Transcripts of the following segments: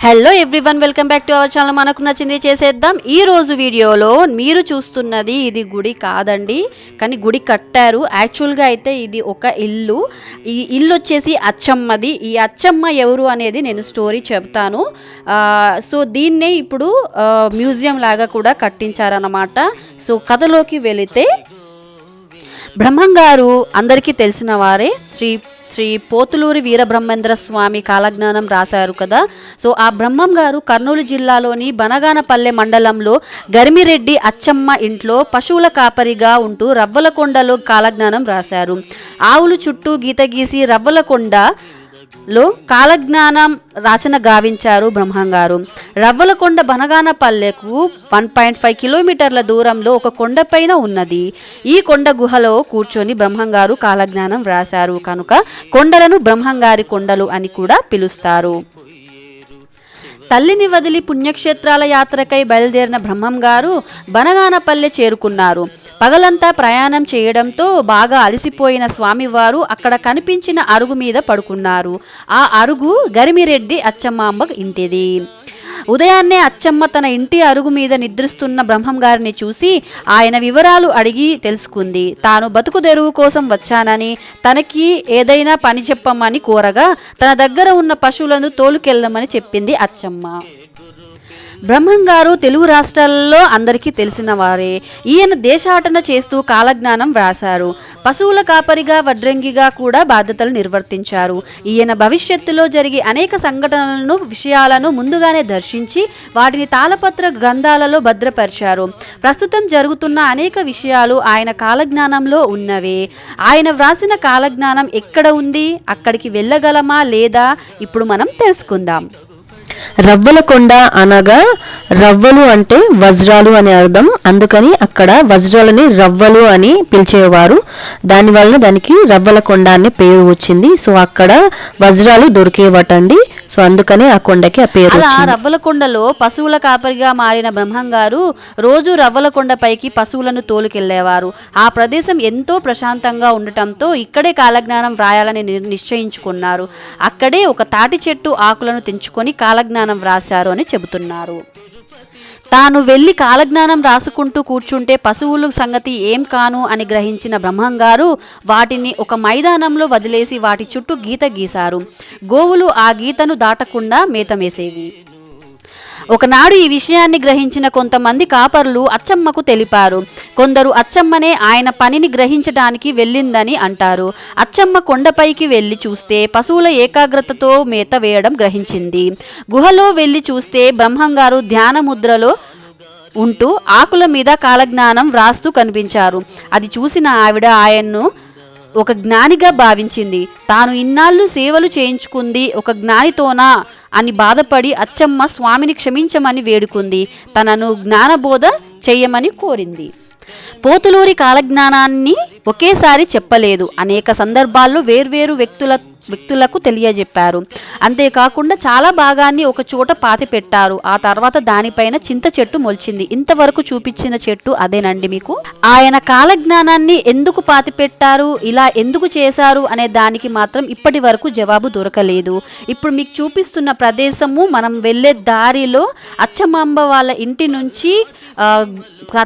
Hello everyone, welcome back to our channel. మనకు నచ్చింది చేసేద్దాం. ఈ రోజు వీడియోలో మీరు చూస్తున్నది ఇది గుడి కాదండి, కానీ గుడి కట్టారు. యాక్చువల్గా అయితే ఇది ఒక ఇల్లు. ఈ ఇల్లు వచ్చేసి అచ్చమ్మది. ఈ అచ్చమ్మ ఎవరు అనేది నేను స్టోరీ చెప్తాను. సో దీన్నే ఇప్పుడు మ్యూజియం లాగా కూడా కట్టించారన్నమాట. సో కథలోకి వెళితే, బ్రహ్మంగారు అందరికీ తెలిసిన వారే. శ్రీ పోతులూరి వీరబ్రహ్మేంద్ర స్వామి కాలజ్ఞానం రాశారు కదా. సో ఆ బ్రహ్మం గారు కర్నూలు జిల్లాలోని బనగానపల్లె మండలంలో గరిమిరెడ్డి అచ్చమ్మ ఇంట్లో పశువుల కాపరిగా ఉంటూ రవ్వలకొండలో కాలజ్ఞానం రాశారు. ఆవులు చుట్టూ గీత గీసి రవ్వలకొండలో కాలజ్ఞానం రచన గావించారు బ్రహ్మంగారు. రవ్వలకొండ బనగానపల్లెకు 1.5 కిలోమీటర్ల దూరంలో ఒక కొండపైన ఉన్నది. ఈ కొండ గుహలో కూర్చొని బ్రహ్మంగారు కాలజ్ఞానం వ్రాశారు కనుక కొండలను బ్రహ్మంగారి కొండలు అని కూడా పిలుస్తారు. తల్లిని వదిలి పుణ్యక్షేత్రాల యాత్రకై బయలుదేరిన బ్రహ్మంగారు బనగానపల్లె చేరుకున్నారు. పగలంతా ప్రయాణం చేయడంతో బాగా అలసిపోయిన స్వామివారు అక్కడ కనిపించిన అరుగు మీద పడుకున్నారు. ఆ అరుగు గరిమిరెడ్డి అచ్చమ్మాంబ ఇంటిది. ఉదయాన్నే అచ్చమ్మ తన ఇంటి అరుగు మీద నిద్రిస్తున్న బ్రహ్మంగారిని చూసి ఆయన వివరాలు అడిగి తెలుసుకుంది. తాను బతుకు తెరువు కోసం వచ్చానని, తనకి ఏదైనా పని చెప్పమని కోరగా తన దగ్గర ఉన్న పశువులను తోలుకెళ్ళమని చెప్పింది అచ్చమ్మ. బ్రహ్మంగారు తెలుగు రాష్ట్రాలలో అందరికీ తెలిసిన వారే. ఈయన దేశాటన చేస్తూ కాలజ్ఞానం వ్రాశారు. పశువుల కాపరిగా వడ్రంగిగా కూడా బాధ్యతలు నిర్వర్తించారు. ఈయన భవిష్యత్తులో జరిగే అనేక సంఘటనలను విషయాలను ముందుగానే దర్శించి వాటిని తాళపత్ర గ్రంథాలలో భద్రపరిచారు. ప్రస్తుతం జరుగుతున్న అనేక విషయాలు ఆయన కాలజ్ఞానంలో ఉన్నవే. ఆయన వ్రాసిన కాలజ్ఞానం ఎక్కడ ఉంది, అక్కడికి వెళ్ళగలమా లేదా, ఇప్పుడు మనం తెలుసుకుందాం. రవ్వలకొండ అనగా రవ్వలు అంటే వజ్రాలు అని అర్థం. అందుకని అక్కడ వజ్రాలని రవ్వలు అని పిలిచేవారు. దానివల్ల దానికి రవ్వలకొండ అనే పేరు వచ్చింది. సో అక్కడ వజ్రాలు దొరికేవటండి. సో అందుకని ఆ కొండకి ఆ పేరు. అలా రవ్వలకొండలో పశువుల కాపరిగా మారిన బ్రహ్మంగారు రోజు రవ్వలకొండపైకి పశువులను తోలుకెళ్లేవారు. ఆ ప్రదేశం ఎంతో ప్రశాంతంగా ఉండటంతో ఇక్కడే కాలజ్ఞానం వ్రాయాలని నిశ్చయించుకున్నారు. అక్కడే ఒక తాటి చెట్టు ఆకులను తెంచుకొని కాలజ్ఞానం వ్రాశారు అని చెబుతున్నారు. తాను వెళ్ళి కాలజ్ఞానం రాసుకుంటూ కూర్చుంటే పశువుల సంగతి ఏం కాను అని గ్రహించిన బ్రహ్మంగారు వాటిని ఒక మైదానంలో వదిలేసి వాటి చుట్టూ గీత గీశారు. గోవులు ఆ గీతను దాటకుండా మేతమేసేవి. ఒకనాడు ఈ విషయాన్ని గ్రహించిన కొంతమంది కాపరులు అచ్చమ్మకు తెలిపారు. కొందరు అచ్చమ్మనే ఆయన పనిని గ్రహించడానికి వెళ్ళిందని అంటారు. అచ్చమ్మ కొండపైకి వెళ్ళి చూస్తే పశువుల ఏకాగ్రతతో మేత వేయడం గ్రహించింది. గుహలో వెళ్ళి చూస్తే బ్రహ్మంగారు ధ్యాన ముద్రలో ఉంటూ ఆకుల మీద కాలజ్ఞానం వ్రాస్తూ కనిపించారు. అది చూసిన ఆవిడ ఆయన్ను ఒక జ్ఞానిగా భావించింది. తాను ఇన్నాళ్ళు సేవలు చేయించుకుంది ఒక జ్ఞానితోనా అని బాధపడి అచ్చమ్మ స్వామిని క్షమించమని వేడుకుంది. తనను జ్ఞానబోధ చెయ్యమని కోరింది. పోతులూరి కాలజ్ఞానాన్ని ఒకేసారి చెప్పలేదు. అనేక సందర్భాల్లో వేర్వేరు వ్యక్తులకు తెలియజెప్పారు. అంతేకాకుండా చాలా భాగాన్ని ఒక చోట పాతి పెట్టారు. ఆ తర్వాత దానిపైన చింత చెట్టు మొలిచింది. ఇంతవరకు చూపించిన చెట్టు అదేనండి మీకు. ఆయన కాలజ్ఞానాన్ని ఎందుకు పాతి పెట్టారు, ఇలా ఎందుకు చేశారు అనే దానికి మాత్రం ఇప్పటి వరకు జవాబు దొరకలేదు. ఇప్పుడు మీకు చూపిస్తున్న ప్రదేశము మనం వెళ్ళే దారిలో అచ్చమాంబ వాళ్ళ ఇంటి నుంచి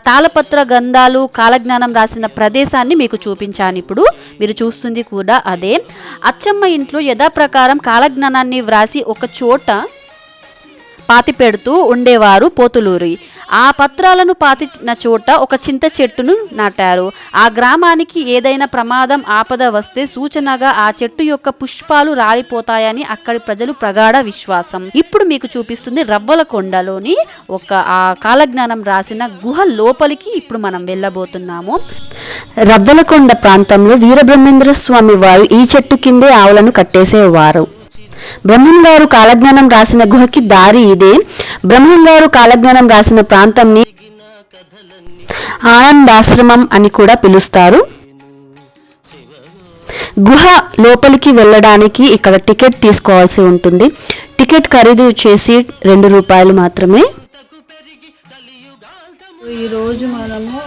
తాళపత్ర గ్రంథాలు కాలజ్ఞానం రాసిన ప్రదేశాన్ని మీకు చూపించాను. ఇప్పుడు మీరు చూస్తుంది కూడా అదే. అచ్చమ్మ ఇంట్లో యథాప్రకారం కాలజ్ఞానాన్ని వ్రాసి ఒక చోట పాతి పెడుతూ ఉండేవారు పోతులూరి. ఆ పత్రాలను పాతిన చోట ఒక చింత చెట్టును నాటారు. ఆ గ్రామానికి ఏదైనా ప్రమాదం ఆపద వస్తే సూచనగా ఆ చెట్టు యొక్క పుష్పాలు రాలిపోతాయని అక్కడి ప్రజలు ప్రగాఢ విశ్వాసం. ఇప్పుడు మీకు చూపిస్తుంది రవ్వలకొండలోని ఒక ఆ కాలజ్ఞానం రాసిన గుహ లోపలికి ఇప్పుడు మనం వెళ్ళబోతున్నాము. రవ్వలకొండ ప్రాంతంలో వీరబ్రహ్మేంద్ర స్వామి వారు ఈ చెట్టు కిందే ఆవులను కట్టేసేవారు. బ్రహ్మంగారు కాలజ్ఞానం రాసిన గుహకి దారి ఇదే. బ్రహ్మంగారు కాలజ్ఞానం రాసిన ప్రాంతంని ఆనందాశ్రమం అని కూడా పిలుస్తారు. గుహ లోపలికి వెళ్ళడానికి ఇక్కడ టికెట్ తీసుకోవాల్సి ఉంటుంది. టికెట్ ఖరీదు చేసి 2 రూపాయలు మాత్రమే. ఈరోజు మనము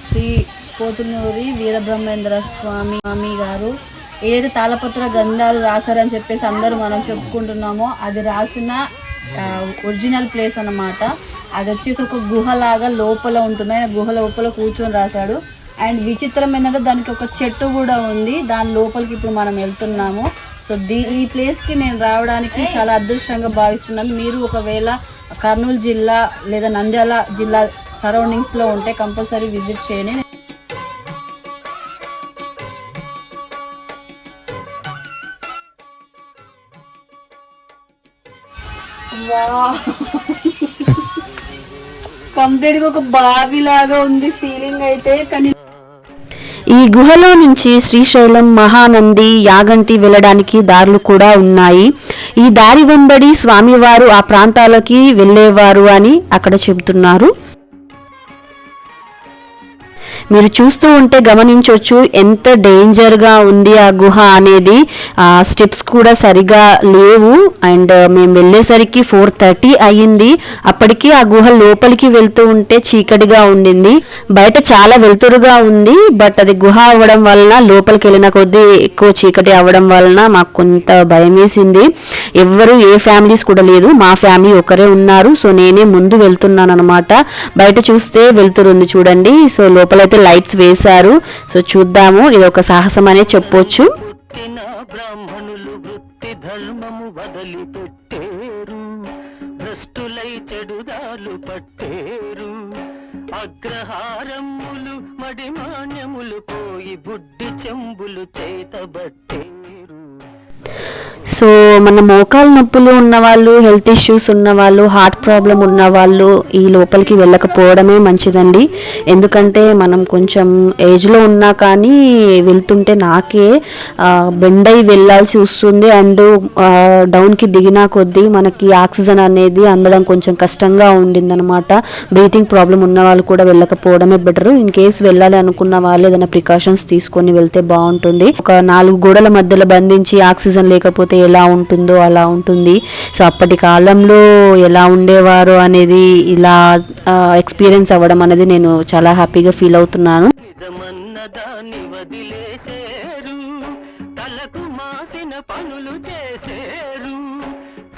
శ్రీ పోతులూరి వీరబ్రహ్మేంద్ర స్వామి గారు ఏదైతే తాళపత్ర గ్రంథాలు రాశారని చెప్పేసి అందరూ మనం చెప్పుకుంటున్నామో అది రాసిన ఒరిజినల్ ప్లేస్ అన్నమాట. అది వచ్చేసి ఒక గుహ లాగా లోపల ఉంటుంది. ఆయన గుహ లోపల కూర్చొని రాశాడు. అండ్ విచిత్రం ఏంటంటే దానికి ఒక చెట్టు కూడా ఉంది. దాని లోపలికి ఇప్పుడు మనం వెళ్తున్నాము. సో ఈ ప్లేస్కి నేను రావడానికి చాలా అదృష్టంగా భావిస్తున్నాను. మీరు ఒకవేళ కర్నూలు జిల్లా లేదా నంద్యాల జిల్లా సరౌండింగ్స్లో ఉంటే కంపల్సరీ విజిట్ చేయండి. కంప్లీట్ గా ఒక బావి లాగా ఉంది ఫీలింగ్ అయితే. కానీ ఈ గుహలో నుంచి శ్రీశైలం, మహానంది, యాగంటి వెళ్ళడానికి దారులు కూడా ఉన్నాయి. ఈ దారి వెంబడి స్వామివారు ఆ ప్రాంతాలకి వెళ్ళేవారు అని అక్కడ చెబుతున్నారు. మీరు చూస్తూ ఉంటే గమనించవచ్చు ఎంత డేంజర్గా ఉంది ఆ గుహ అనేది. ఆ స్టెప్స్ కూడా సరిగా లేవు. అండ్ మేము వెళ్ళేసరికి 4:30 అయ్యింది. అప్పటికి ఆ గుహ లోపలికి వెళ్తూ ఉంటే చీకటిగా ఉండింది. బయట చాలా వెలుతురుగా ఉంది. బట్ అది గుహ అవ్వడం వలన లోపలికి వెళ్ళిన కొద్దీ ఎక్కువ చీకటి అవ్వడం వలన మాకు కొంత భయం వేసింది. ఏ ఫ్యామిలీస్ కూడా లేదు. మా ఫ్యామిలీ ఒకరే ఉన్నారు. సో నేనే ముందు వెళ్తున్నాను అనమాట. బయట చూస్తే వెలుతురు ఉంది చూడండి. సో లోపలైతే లైట్స్ వేశారు. సో చూద్దాము. ఇది ఒక సాహసం అనే చెప్పొచ్చు. బ్రాహ్మణులు వృత్తి ధర్మము వదలి పెట్టేరు, భ్రష్టులై చెడుదాలు పట్టేరు, అగ్రహారములు మడిమాన్యములు పోయి బుడ్డి చెంబులు చేతబట్టేరు. సో మన మోకాలు నొప్పులు ఉన్నవాళ్ళు, హెల్త్ ఇష్యూస్ ఉన్నవాళ్ళు, హార్ట్ ప్రాబ్లం ఉన్నవాళ్ళు ఈ లోపలికి వెళ్ళకపోవడమే మంచిదండి. ఎందుకంటే మనం కొంచెం ఏజ్లో ఉన్నా కానీ వెళ్తుంటే నాకే బెండై వెళ్ళాల్సి వస్తుంది. అండ్ డౌన్కి దిగినా కొద్దీ మనకి ఆక్సిజన్ అనేది అందడం కొంచెం కష్టంగా ఉండిందనమాట. బ్రీతింగ్ ప్రాబ్లం ఉన్న వాళ్ళు కూడా వెళ్ళకపోవడమే బెటర్. ఇన్ కేస్ వెళ్ళాలి అనుకున్న వాళ్ళు ఏదైనా ప్రికాషన్స్ తీసుకొని వెళ్తే బాగుంటుంది. ఒక 4 గోడల మధ్యలో బంధించి ఆక్సిజన్ లేకపోతే ఎలా ఉంటుందో అలా ఉంటుంది. సో అప్పటి కాలంలో ఎలా ఉండేవారో అనేది ఇలా ఎక్స్పీరియన్స్ అవ్వడం అనేది నేను చాలా హ్యాపీగా ఫీల్ అవుతున్నాను. నిజమన్నదాన్ని వదిలేసేరు, తలకు మాసిన పనులు చేసేరు,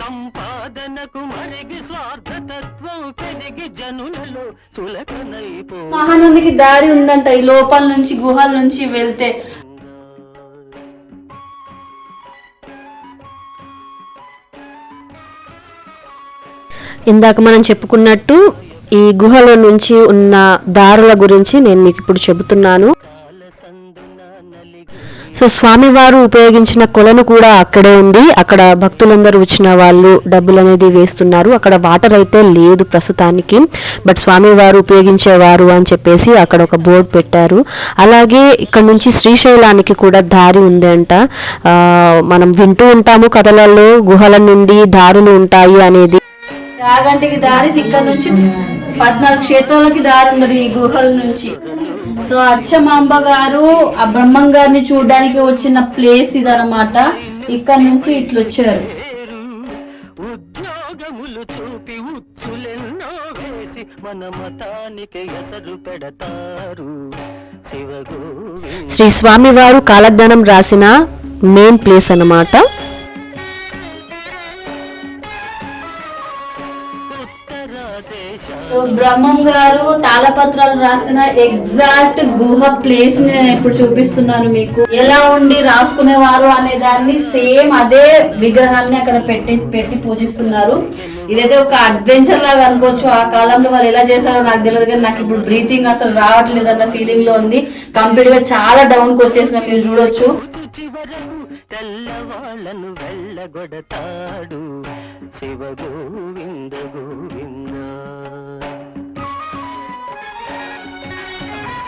సంపాదనకు మరిగి స్వార్థతత్వం పెరిగి జనులలో చులకనైపో. మహానందికి దారి ఉందంట ఈ లోపల నుంచి, గుహల నుంచి వెళ్తే. ఇందాక మనం చెప్పుకున్నట్టు ఈ గుహలో నుంచి ఉన్న దారుల గురించి నేను మీకు ఇప్పుడు చెబుతున్నాను. సో స్వామివారు ఉపయోగించిన కొలను కూడా అక్కడే ఉంది. అక్కడ భక్తులందరూ వచ్చిన వాళ్ళు డబ్బులు అనేది వేస్తున్నారు. అక్కడ వాటర్ అయితే లేదు ప్రస్తుతానికి, బట్ స్వామివారు ఉపయోగించేవారు అని చెప్పేసి అక్కడ ఒక బోర్డు పెట్టారు. అలాగే ఇక్కడ నుంచి శ్రీశైలానికి కూడా దారి ఉంది అంట. మనం వింటూ ఉంటాము కథలలో గుహల నుండి దారులు ఉంటాయి అనేది. యాగంటికి దారి ఇక్కడ నుంచి 14 క్షేత్రాలకి దారి ఉన్నది ఈ గుహల నుంచి. సో అచ్చమాంబ గారు ఆ బ్రహ్మం గారిని చూడడానికి వచ్చిన ప్లేస్ ఇదన్నమాట. ఇక్కడ నుంచి ఇట్లా వచ్చారు. ఉద్యోగములు చూపి ఉచ్చులెన్నో వేసి మన మతానికి ఎసరు పెడతారు. శ్రీ స్వామివారు కాలజ్ఞానం రాసిన మెయిన్ ప్లేస్ అన్నమాట. సో బ్రహ్మం గారు తాళపత్రాలు రాసిన ఎగ్జాక్ట్ గుహ ప్లేస్ ని నేను ఇప్పుడు చూపిస్తున్నాను మీకు. ఎలా ఉండి రాసుకునేవారు అనే దాన్ని సేమ్ అదే విగ్రహాన్ని అక్కడ పెట్టి పూజిస్తున్నారు. ఇదైతే ఒక అడ్వెంచర్ లాగా అనుకోవచ్చు. ఆ కాలంలో వాళ్ళు ఎలా చేశారో నాకు తెలియదు, కానీ నాకు ఇప్పుడు బ్రీతింగ్ అసలు రావట్లేదు అన్న ఫీలింగ్ లో ఉంది. కంప్లీట్ గా చాలా డౌన్ కి వచ్చేసిన మీరు చూడొచ్చు. తెల్లవాళ్ళను వెళ్ళగొడతాడు శివ గోవింద గోవింద.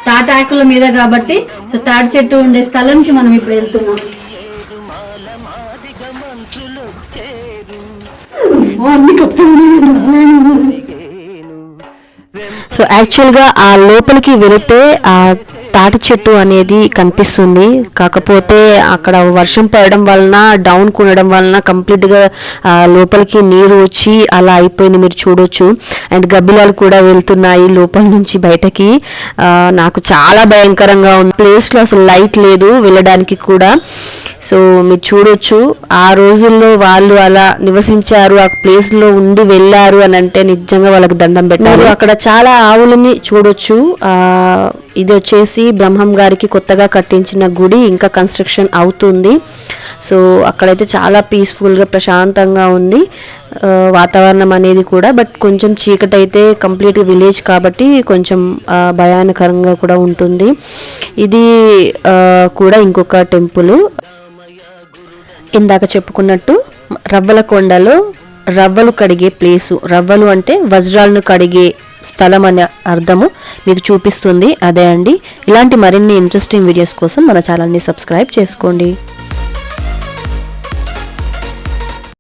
తాటాకుల మీద కాబట్టి సో తాటి చెట్టు ఉండే స్థలంకి మనం ఇప్పుడు వెళ్తున్నాం. సో యాక్చువల్గా ఆ లోపలికి వెళితే ఆ తాటి చెట్టు అనేది కనిపిస్తుంది. కాకపోతే అక్కడ వర్షం పడడం వలన, డౌన్ ఉండడం వలన కంప్లీట్గా లోపలికి నీరు వచ్చి అలా అయిపోయింది. మీరు చూడొచ్చు. అండ్ గబ్బిలాలు కూడా వెళ్తున్నాయి లోపల నుంచి బయటకి. నాకు చాలా భయంకరంగా ఉంది. ప్లేస్లో అసలు లైట్ లేదు వెళ్ళడానికి కూడా. సో మీరు చూడొచ్చు ఆ రోజుల్లో వాళ్ళు అలా నివసించారు, ఆ ప్లేస్లో ఉండి వెళ్ళారు అని అంటే నిజంగా వాళ్ళకి దండం పెట్టారు. అక్కడ చాలా ఆవులని చూడొచ్చు. ఇది వచ్చేసి బ్రహ్మం గారికి కొత్తగా కట్టించిన గుడి, ఇంకా కన్స్ట్రక్షన్ అవుతుంది. సో అక్కడైతే చాలా పీస్ఫుల్గా ప్రశాంతంగా ఉంది వాతావరణం అనేది కూడా. బట్ కొంచెం చీకటి అయితే, కంప్లీట్ విలేజ్ కాబట్టి కొంచెం భయానకరంగా కూడా ఉంటుంది. ఇది కూడా ఇంకొక టెంపుల్. ఇందాక చెప్పుకున్నట్టు రవ్వలకొండలో రవ్వలు కడిగే ప్లేసు, రవ్వలు అంటే వజ్రాలను కడిగే స్థలం అనే అర్థము మీకు చూపిస్తుంది. అదే అండి. ఇలాంటి మరిన్ని ఇంట్రెస్టింగ్ వీడియోస్ కోసం మన ఛానల్ని సబ్స్క్రైబ్ చేసుకోండి.